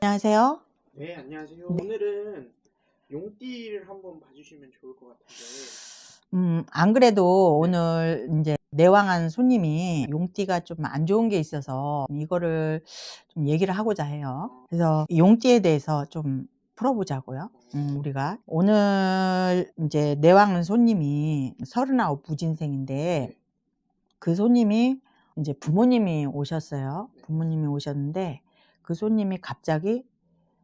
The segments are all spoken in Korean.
안녕하세요. 네, 안녕하세요. 네. 오늘은 용띠를 한번 봐주시면 좋을 것 같은데. 안 그래도 네. 오늘 이제 내왕한 손님이 용띠가 좀 안 좋은 게 있어서 이거를 좀 얘기를 하고자 해요. 그래서 용띠에 대해서 좀 풀어보자고요. 우리가 오늘 이제 내왕한 손님이 39 무진생인데 네. 그 손님이 이제 부모님이 오셨어요. 네. 부모님이 오셨는데 그 손님이 갑자기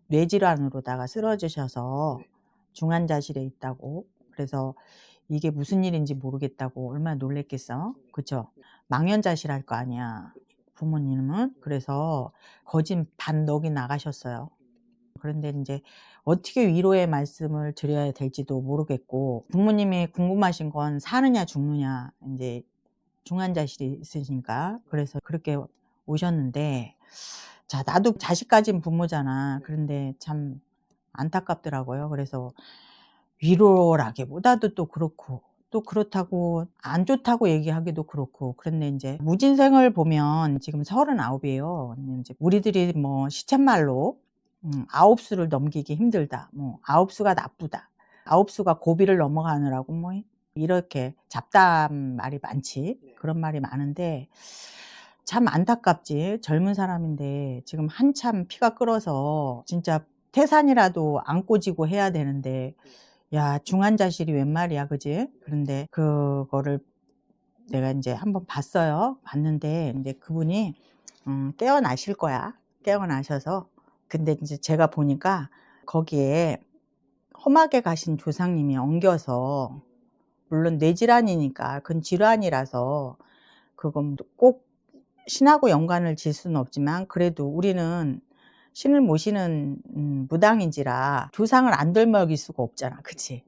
뇌질환으로다가 쓰러지셔서 네. 중환자실에 있다고. 그래서 이게 무슨 일인지 모르겠다고 얼마나 놀랬겠어. 네. 그쵸? 망연자실 할 거 아니야, 그렇죠. 부모님은. 그래서 거진 반 넋이 나가셨어요. 그런데 이제 어떻게 위로의 말씀을 드려야 될지도 모르겠고, 부모님이 궁금하신 건 사느냐 죽느냐, 이제 중환자실이 있으시니까. 그래서 그렇게 오셨는데, 자, 나도 자식 가진 부모잖아. 그런데 참 안타깝더라고요. 그래서 위로라기보다도 또 그렇고, 또 그렇다고 안 좋다고 얘기하기도 그렇고. 그런데 이제 무진생을 보면 지금 39이에요. 근데 이제 우리들이 뭐 시쳇말로 9수를 넘기기 힘들다, 뭐 9수가 나쁘다, 9수가 고비를 넘어가느라고 뭐 이렇게 잡다한 말이 많지. 그런 말이 많은데 참 안타깝지. 젊은 사람인데 지금 한참 피가 끓어서 진짜 태산이라도 안고 지고 해야 되는데, 야, 중환자실이 웬 말이야, 그지? 그런데 그거를 내가 이제 한번 봤어요. 봤는데 이제 그분이 깨어나실 거야. 깨어나셔서. 근데 이제 제가 보니까 거기에 험하게 가신 조상님이 엉겨서, 물론 뇌질환이니까 그건 질환이라서 그건 꼭 신하고 연관을 질 수는 없지만, 그래도 우리는 신을 모시는 무당인지라 조상을 안 덜먹일 수가 없잖아, 그치?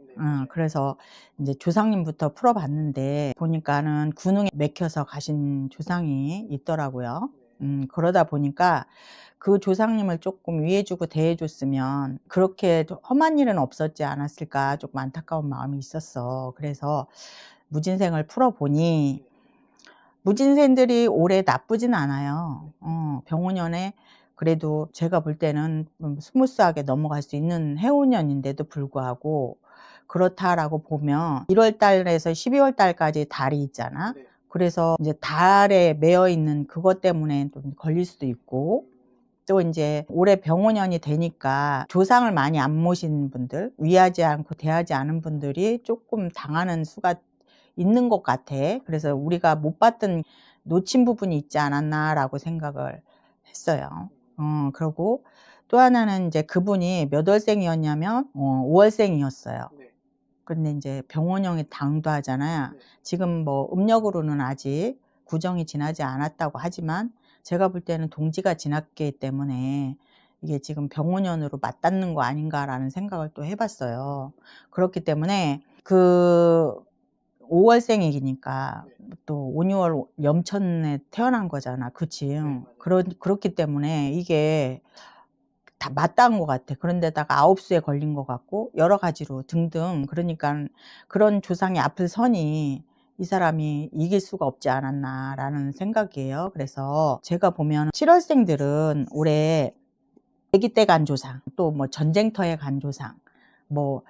그래서 이제 조상님부터 풀어봤는데 보니까는 군웅에 맥혀서 가신 조상이 있더라고요. 그러다 보니까 그 조상님을 조금 위해주고 대해줬으면 그렇게 험한 일은 없었지 않았을까, 조금 안타까운 마음이 있었어. 그래서 무진생을 풀어보니 무진생들이 올해 나쁘진 않아요. 병오년에 그래도 제가 볼 때는 스무스하게 넘어갈 수 있는 해오년인데도 불구하고 그렇다라고 보면 1월 달에서 12월 달까지 달이 있잖아. 네. 그래서 이제 달에 매여 있는 그것 때문에 좀 걸릴 수도 있고, 또 이제 올해 병오년이 되니까 조상을 많이 안 모신 분들, 위하지 않고 대하지 않은 분들이 조금 당하는 수가 있는 것 같아. 그래서 우리가 못 봤던, 놓친 부분이 있지 않았나라고 생각을 했어요. 그리고 또 하나는 이제 그분이 몇 월생이었냐면 5월생이었어요. 네. 근데 이제 병원형이 당도하잖아요. 네. 지금 뭐 음력으로는 아직 구정이 지나지 않았다고 하지만 제가 볼 때는 동지가 지났기 때문에 이게 지금 병원년으로 맞닿는 거 아닌가라는 생각을 또 해봤어요. 그렇기 때문에 그 5월생이니까 또 5, 6월 염천에 태어난 거잖아. 그치? 네, 그렇기 때문에 이게 다 맞닿은 것 같아. 그런데다가 9수에 걸린 것 같고 여러 가지로 등등. 그러니까 그런 조상의 앞을 서니 이 사람이 이길 수가 없지 않았나라는 생각이에요. 그래서 제가 보면 7월생들은 올해 아기 때 간 조상, 또 뭐 전쟁터에 간 조상, 뭐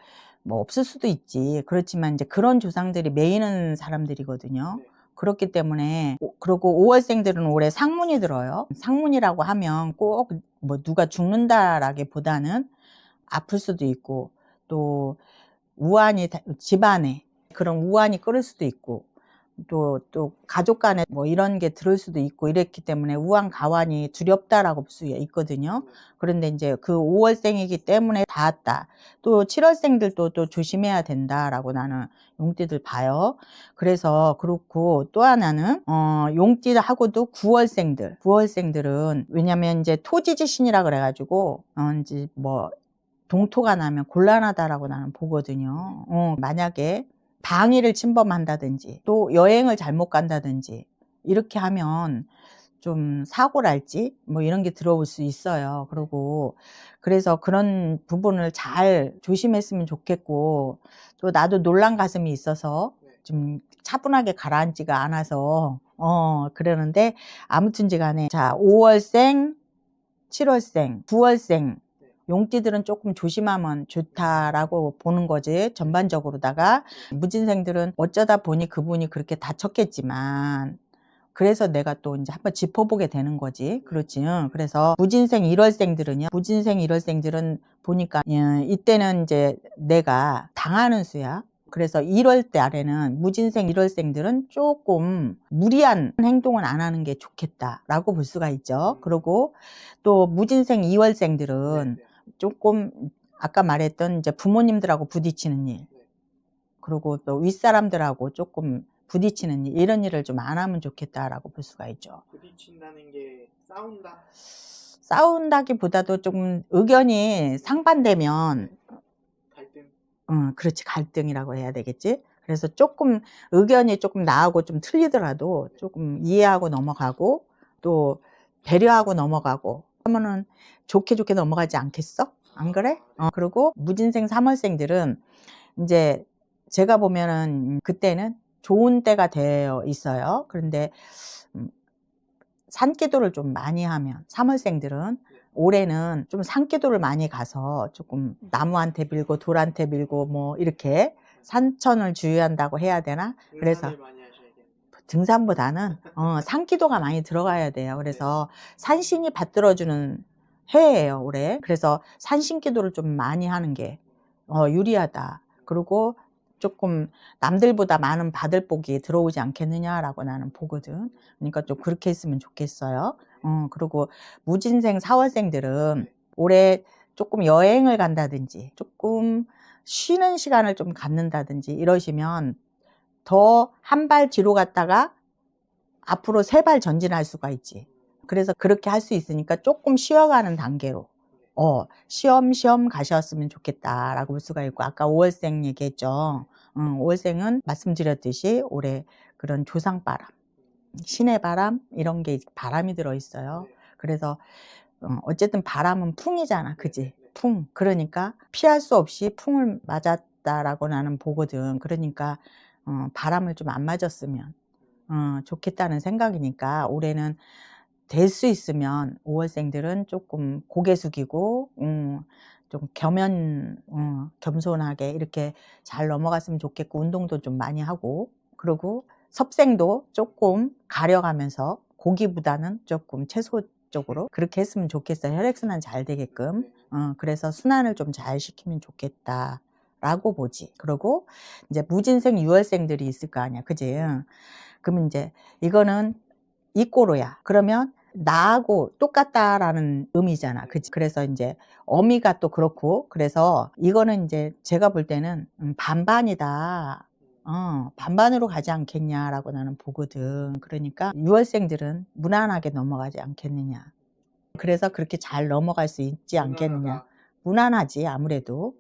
없을 수도 있지. 그렇지만 이제 그런 조상들이 메이는 사람들이거든요. 네. 그렇기 때문에 그리고 5월생들은 올해 상문이 들어요. 상문이라고 하면 꼭 뭐 누가 죽는다라기보다는 아플 수도 있고, 또 우환이 집안에 그런 우환이 끓을 수도 있고, 또 가족 간에 뭐 이런 게 들을 수도 있고, 이랬기 때문에 우환 가환이 두렵다라고 볼 수 있거든요. 그런데 이제 그 5월생이기 때문에 닿았다. 또 7월생들도 또 조심해야 된다라고 나는 용띠들 봐요. 그래서 그렇고, 또 하나는 용띠하고도 9월생들은 왜냐면 이제 토지지신이라 그래가지고 이제 뭐 동토가 나면 곤란하다라고 나는 보거든요. 만약에 방위를 침범한다든지 또 여행을 잘못 간다든지 이렇게 하면 좀 사고랄지 뭐 이런 게 들어올 수 있어요. 그리고 그래서 그런 부분을 잘 조심했으면 좋겠고, 또 나도 놀란 가슴이 있어서 좀 차분하게 가라앉지가 않아서 그러는데, 아무튼지 간에 자 5월생, 7월생, 9월생 용띠들은 조금 조심하면 좋다라고 보는 거지, 전반적으로다가. 무진생들은 어쩌다 보니 그분이 그렇게 다쳤겠지만, 그래서 내가 또 이제 한번 짚어보게 되는 거지. 그렇지. 그래서 무진생 1월생들은요. 무진생 1월생들은 보니까 이때는 이제 내가 당하는 수야. 그래서 1월 달에는 무진생 1월생들은 조금 무리한 행동은 안 하는 게 좋겠다라고 볼 수가 있죠. 그리고 또 무진생 2월생들은 조금 아까 말했던 이제 부모님들하고 부딪히는 일, 그리고 또 윗사람들하고 조금 부딪히는 일, 이런 일을 좀 안 하면 좋겠다라고 볼 수가 있죠. 부딪힌다는 게 싸운다? 싸운다기보다도 조금 의견이 상반되면, 갈등? 그렇지, 갈등이라고 해야 되겠지. 그래서 조금 의견이 조금 나하고 좀 틀리더라도 조금 이해하고 넘어가고, 또 배려하고 넘어가고 하면은 좋게 좋게 넘어가지 않겠어? 안 그래? 그리고 무진생 3월생들은 이제 제가 보면은 그때는 좋은 때가 되어 있어요. 그런데 산기도를 좀 많이 하면, 3월생들은 올해는 좀 산기도를 많이 가서 조금 나무한테 빌고 돌한테 빌고 뭐 이렇게 산천을 주의한다고 해야 되나? 그래서 등산을 많이 하셔야겠네요. 등산보다는 산기도가 많이 들어가야 돼요. 그래서 산신이 받들어주는 해예요, 올해. 그래서 산신기도를 좀 많이 하는 게 유리하다. 그리고 조금 남들보다 많은 받을 복이 들어오지 않겠느냐라고 나는 보거든. 그러니까 좀 그렇게 했으면 좋겠어요. 그리고 무진생 4월생들은 올해 조금 여행을 간다든지 조금 쉬는 시간을 좀 갖는다든지 이러시면 더 한 발 뒤로 갔다가 앞으로 3발 전진할 수가 있지. 그래서 그렇게 할 수 있으니까 조금 쉬어가는 단계로 시험시험 가셨으면 좋겠다라고 볼 수가 있고, 아까 5월생 얘기했죠. 5월생은 말씀드렸듯이 올해 그런 조상바람, 신의 바람, 이런 게 바람이 들어있어요. 그래서 어쨌든 바람은 풍이잖아, 그지? 풍. 그러니까 피할 수 없이 풍을 맞았다라고 나는 보거든. 그러니까 바람을 좀 안 맞았으면 좋겠다는 생각이니까, 올해는 될 수 있으면 5월생들은 조금 고개 숙이고 좀 겸손하게 이렇게 잘 넘어갔으면 좋겠고, 운동도 좀 많이 하고, 그리고 섭생도 조금 가려가면서 고기보다는 조금 채소 쪽으로 그렇게 했으면 좋겠어요. 혈액순환 잘 되게끔. 그래서 순환을 좀 잘 시키면 좋겠다 라고 보지. 그리고 이제 무진생 6월생들이 있을 거 아니야, 그지? 그러면 이제 이거는 이꼬로야. 그러면 나하고 똑같다라는 의미잖아, 그치? 그래서 이제 어미가 또 그렇고, 그래서 이거는 이제 제가 볼 때는 반반이다. 반반으로 가지 않겠냐라고 나는 보거든. 그러니까 6월생들은 무난하게 넘어가지 않겠느냐. 그래서 그렇게 잘 넘어갈 수 있지 않겠느냐. 무난하지, 아무래도.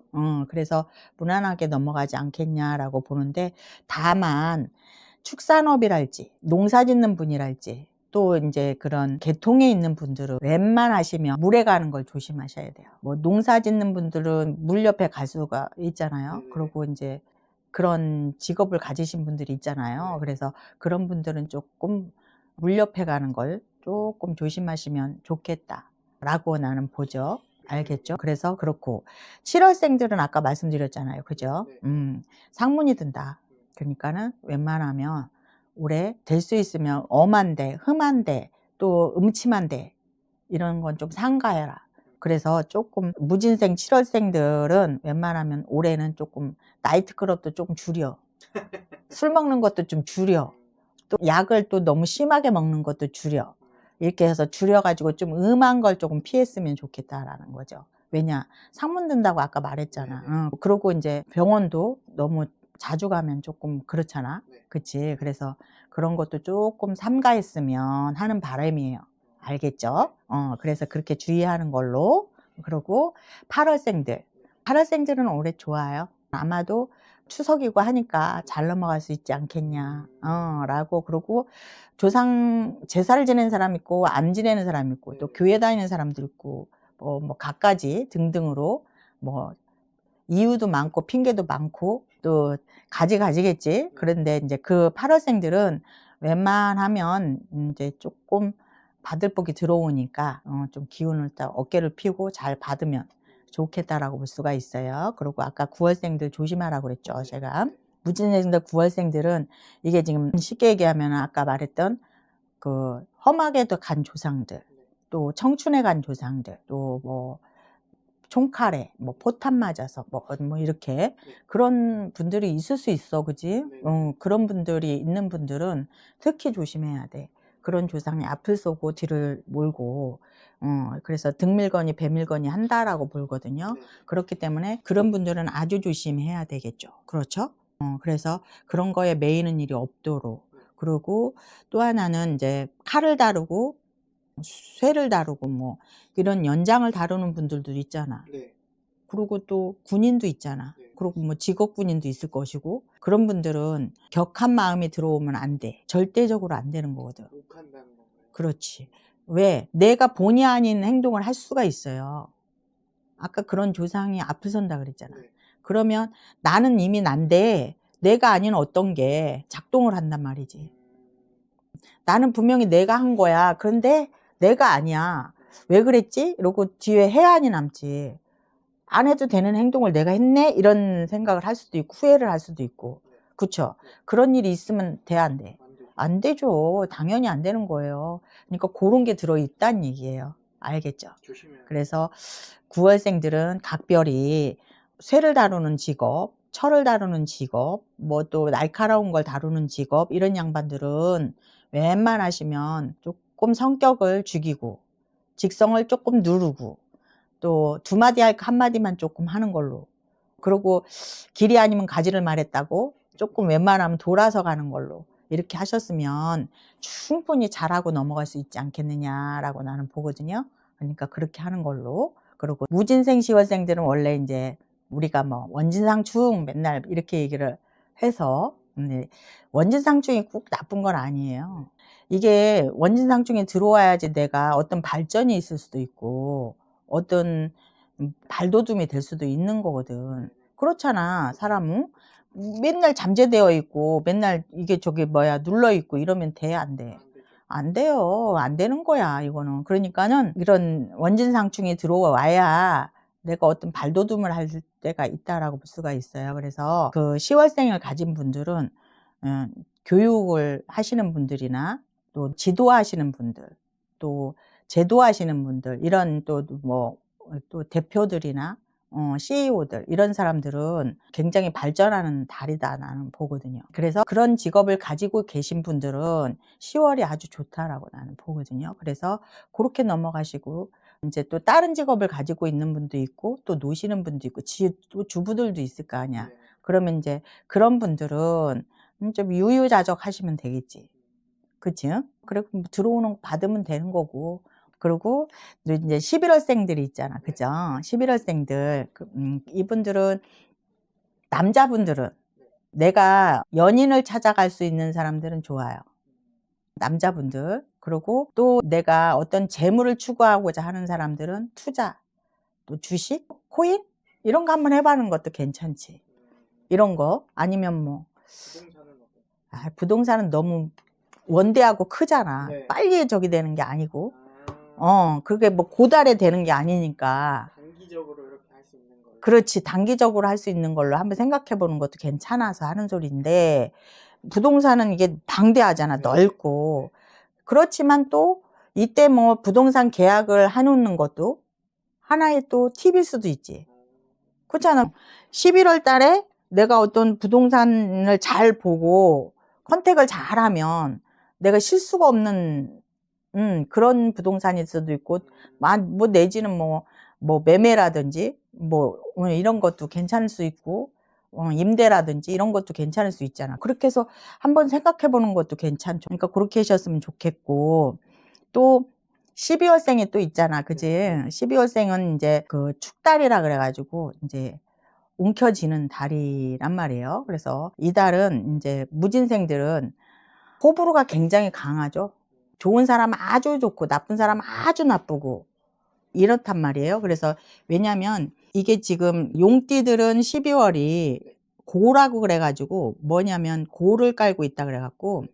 그래서 무난하게 넘어가지 않겠냐라고 보는데, 다만 축산업이랄지 농사 짓는 분이랄지 또 이제 그런 계통에 있는 분들은 웬만하시면 물에 가는 걸 조심하셔야 돼요. 뭐 농사 짓는 분들은 물 옆에 갈 수가 있잖아요. 그리고 이제 그런 직업을 가지신 분들이 있잖아요. 그래서 그런 분들은 조금 물 옆에 가는 걸 조금 조심하시면 좋겠다라고 나는 보죠. 알겠죠? 그래서 그렇고, 7월생들은 아까 말씀드렸잖아요. 그죠? 상문이 든다. 그러니까는 웬만하면 올해 될 수 있으면 엄한데, 흠한데, 또 음침한데 이런 건 좀 삼가해라. 그래서 조금 무진생 7월생들은 웬만하면 올해는 조금 나이트클럽도 조금 줄여. 술 먹는 것도 좀 줄여. 또 약을 또 너무 심하게 먹는 것도 줄여. 이렇게 해서 줄여가지고 좀 음한 걸 조금 피했으면 좋겠다라는 거죠. 왜냐, 상문 든다고 아까 말했잖아. 그러고 이제 병원도 너무 자주 가면 조금 그렇잖아. 그치? 그래서 그런 것도 조금 삼가했으면 하는 바람이에요. 알겠죠? 그래서 그렇게 주의하는 걸로. 그리고 8월생들. 8월생들은 올해 좋아요. 아마도 추석이고 하니까 잘 넘어갈 수 있지 않겠냐, 라고. 그러고 조상 제사를 지내는 사람 있고 안 지내는 사람 있고 또 교회 다니는 사람들 있고 뭐 갖가지 등등으로 뭐 이유도 많고 핑계도 많고 또 가지겠지. 그런데 이제 그 8월생들은 웬만하면 이제 조금 받을 복이 들어오니까 좀 기운을 딱 어깨를 펴고 잘 받으면 좋겠다라고 볼 수가 있어요. 그리고 아까 9월생들 조심하라고 그랬죠, 제가. 무진생들 9월생들은 이게 지금 쉽게 얘기하면 아까 말했던 그 험하게도 간 조상들, 또 청춘에 간 조상들, 또 뭐 총칼에 뭐 포탄 맞아서 뭐 이렇게 그런 분들이 있을 수 있어, 그지? 그런 분들이 있는 분들은 특히 조심해야 돼. 그런 조상이 앞을 쏘고 뒤를 몰고 그래서 등밀거니 배밀거니 한다라고 보거든요. 그렇기 때문에 그런 분들은 아주 조심해야 되겠죠. 그렇죠? 그래서 그런 거에 매이는 일이 없도록. 그리고 또 하나는 이제 칼을 다루고 쇠를 다루고 뭐 이런 연장을 다루는 분들도 있잖아. 그리고 또 군인도 있잖아. 그리고 뭐 직업 군인도 있을 것이고, 그런 분들은 격한 마음이 들어오면 안 돼. 절대적으로 안 되는 거거든. 욕한다는 건가요? 그렇지. 왜? 내가 본의 아닌 행동을 할 수가 있어요. 아까 그런 조상이 앞을 선다 그랬잖아. 그러면 나는 이미 난데 내가 아닌 어떤 게 작동을 한단 말이지. 나는 분명히 내가 한 거야. 그런데 내가 아니야. 왜 그랬지? 이러고 뒤에 해안이 남지. 안 해도 되는 행동을 내가 했네? 이런 생각을 할 수도 있고 후회를 할 수도 있고. 그쵸? 그런 일이 있으면 돼, 안 돼? 안 되죠. 당연히 안 되는 거예요. 그러니까 그런 게 들어있다는 얘기예요. 알겠죠? 그래서 9월생들은 각별히 쇠를 다루는 직업, 철을 다루는 직업, 뭐 또 날카로운 걸 다루는 직업, 이런 양반들은 웬만하시면 조금 성격을 죽이고 직성을 조금 누르고 또 두 마디 할 한 마디만 조금 하는 걸로, 그리고 길이 아니면 가지를 말했다고 조금 웬만하면 돌아서 가는 걸로 이렇게 하셨으면 충분히 잘하고 넘어갈 수 있지 않겠느냐라고 나는 보거든요. 그러니까 그렇게 하는 걸로. 그리고 무진생 시월생들은 원래 이제 우리가 뭐 원진상충 맨날 이렇게 얘기를 해서, 근데 원진상충이 꼭 나쁜 건 아니에요. 이게 원진상충이 들어와야지 내가 어떤 발전이 있을 수도 있고 어떤 발돋움이 될 수도 있는 거거든. 그렇잖아. 사람은 맨날 잠재되어 있고 맨날 이게 저게 뭐야 눌러 있고 이러면 돼, 안 돼? 안 돼요. 안 되는 거야, 이거는. 그러니까는 이런 원진상충이 들어와야 내가 어떤 발돋움을 할 때가 있다라고 볼 수가 있어요. 그래서 그 시월생을 가진 분들은 교육을 하시는 분들이나 또 지도하시는 분들, 또 제도하시는 분들, 이런 또 대표들이나 CEO들, 이런 사람들은 굉장히 발전하는 달이다 나는 보거든요. 그래서 그런 직업을 가지고 계신 분들은 10월이 아주 좋다라고 나는 보거든요. 그래서 그렇게 넘어가시고, 이제 또 다른 직업을 가지고 있는 분도 있고 또 노시는 분도 있고 또 주부들도 있을 거 아니야. 그러면 이제 그런 분들은 좀 유유자적 하시면 되겠지. 그치? 그리고 뭐 들어오는 거 받으면 되는 거고. 그리고 이제 11월생들이 있잖아. 그죠? 11월생들. 이분들은, 남자분들은 내가 연인을 찾아갈 수 있는 사람들은 좋아요. 남자분들. 그리고 또 내가 어떤 재물을 추구하고자 하는 사람들은 투자, 또 주식, 코인? 이런 거 한번 해보는 것도 괜찮지. 이런 거. 아니면 뭐, 부동산은 너무 원대하고 크잖아. 빨리 저기 되는 게 아니고. 그게 뭐 고달에 되는 게 아니니까. 단기적으로 이렇게 할 수 있는 걸로. 그렇지. 단기적으로 할 수 있는 걸로 한번 생각해 보는 것도 괜찮아서 하는 소리인데, 부동산은 이게 방대하잖아. 넓고. 그렇지만 또 이때 뭐 부동산 계약을 해놓는 것도 하나의 또 팁일 수도 있지. 그렇잖아. 11월 달에 내가 어떤 부동산을 잘 보고 컨택을 잘하면 내가 실수가 없는 그런 부동산일 수도 있고, 뭐 내지는 뭐 매매라든지 뭐 이런 것도 괜찮을 수 있고, 임대라든지 이런 것도 괜찮을 수 있잖아. 그렇게 해서 한번 생각해 보는 것도 괜찮죠. 그러니까 그렇게 하셨으면 좋겠고, 또 12월생이 또 있잖아. 그지? 12월생은 이제 그 축달이라 그래가지고 이제 움켜쥐는 달이란 말이에요. 그래서 이 달은 이제 무진생들은 호불호가 굉장히 강하죠. 좋은 사람은 아주 좋고 나쁜 사람은 아주 나쁘고 이렇단 말이에요. 그래서 왜냐면 이게 지금 용띠들은 12월이 고라고 그래가지고 뭐냐면 고를 깔고 있다 그래갖고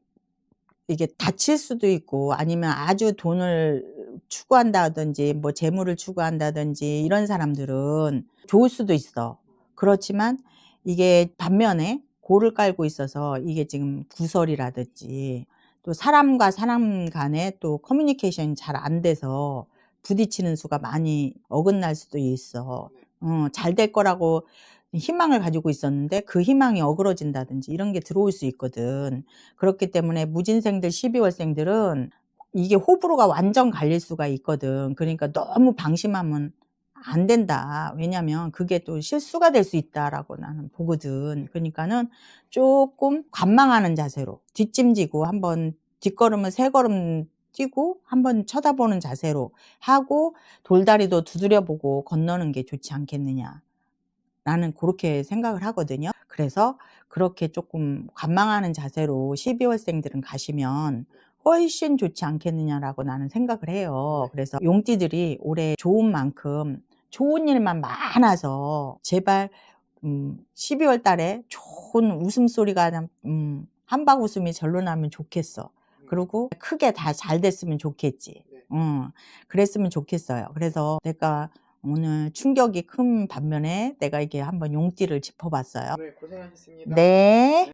이게 다칠 수도 있고 아니면 아주 돈을 추구한다든지 뭐 재물을 추구한다든지 이런 사람들은 좋을 수도 있어. 그렇지만 이게 반면에 고를 깔고 있어서 이게 지금 구설이라든지 또 사람과 사람 간에 또 커뮤니케이션이 잘 안 돼서 부딪히는 수가 많이 어긋날 수도 있어. 잘 될 거라고 희망을 가지고 있었는데 그 희망이 어그러진다든지 이런 게 들어올 수 있거든. 그렇기 때문에 무진생들 12월생들은 이게 호불호가 완전 갈릴 수가 있거든. 그러니까 너무 방심하면 안 된다. 왜냐면 그게 또 실수가 될 수 있다라고 나는 보거든. 그러니까는 조금 관망하는 자세로 뒷짐지고 한번 뒷걸음을 세 걸음 뛰고 한번 쳐다보는 자세로 하고 돌다리도 두드려보고 건너는 게 좋지 않겠느냐. 나는 그렇게 생각을 하거든요. 그래서 그렇게 조금 관망하는 자세로 12월생들은 가시면 훨씬 좋지 않겠느냐라고 나는 생각을 해요. 그래서 용띠들이 올해 좋은 만큼 좋은 일만 많아서 제발 12월 달에 좋은 웃음소리가 한박 웃음이 절로 나면 좋겠어. 그리고 크게 다 잘 됐으면 좋겠지. 그랬으면 좋겠어요. 그래서 내가 오늘 충격이 큰 반면에 내가 이게 한번 용띠를 짚어봤어요. 오늘 고생하셨습니다. 네.